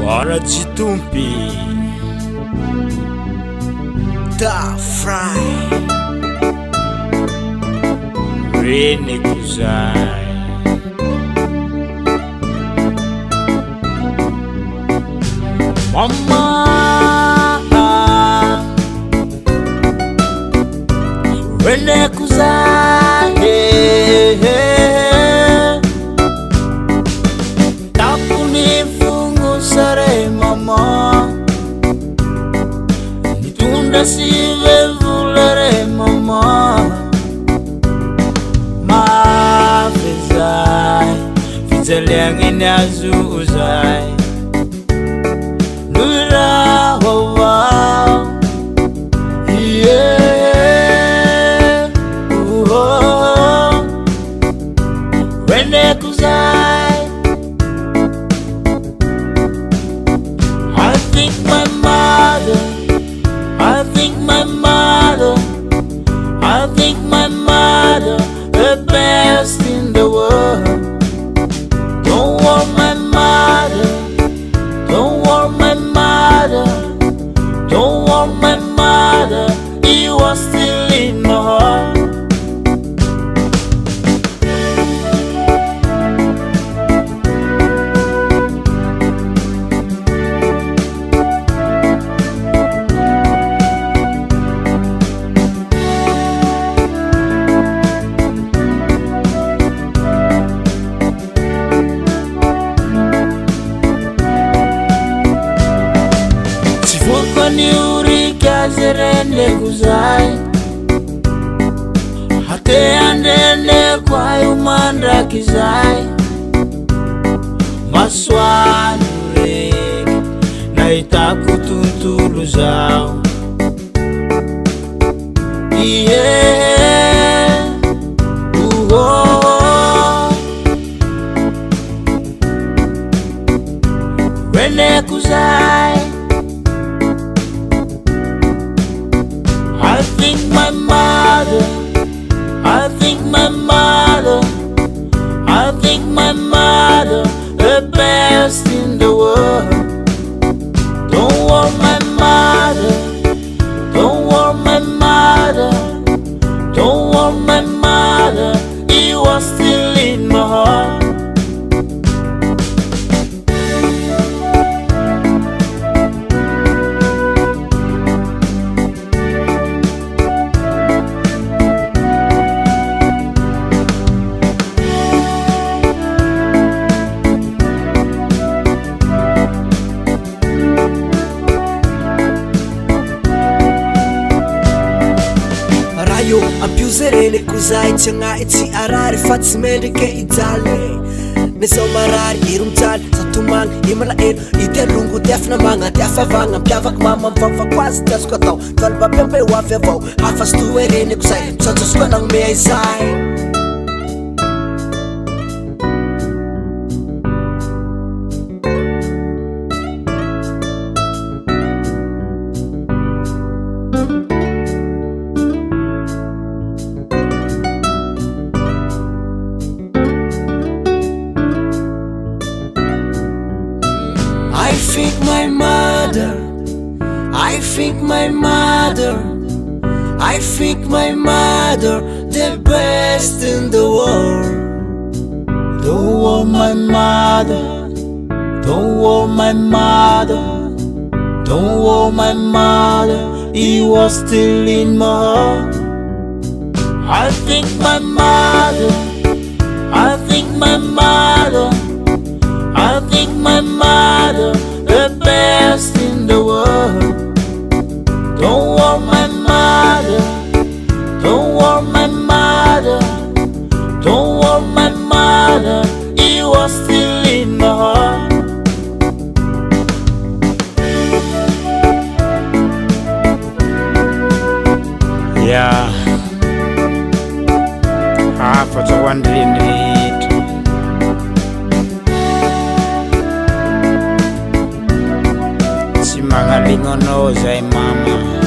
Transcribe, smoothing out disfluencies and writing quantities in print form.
warajitumpi Da Fry Rene Kuzai Mama Rene Kuzai Tapuni fungu sare mama Nitunda sive vulere mama Ma vizai Fizaliangin azuzai Nura wow Yeah Rene Kuzai I think my mother the best in the world. Don't want my mother, don't want my mother, don't want my mother. He was still in my heart. Niuri kazerende kuzai Hate andene kwa umandra kizai Maswanu rege na itakutuntulu zao Yeah Rene Kuzai I think my mother, the best in the world. Don't want my mother, don't want my mother, don't want my mother. He was still in my heart. Abusere kuzai changa iti arari fatsimende ke itale Neso marari irumtal satuman imala ite lungu defna manga defa vanga piavak mama mvava quase taskotau Tolba pempe wafevo afas tuere kuzai Soto skonang me sai I think my mother, the best in the world. Don't want my mother, don't want my mother, don't want my mother. He was still in my heart. I think my mother, the best in the world. Don't want my mother, don't want my mother, don't want my mother. He was still in my heart. Yeah, half of the wandering reed. Simangalingo knows I mama.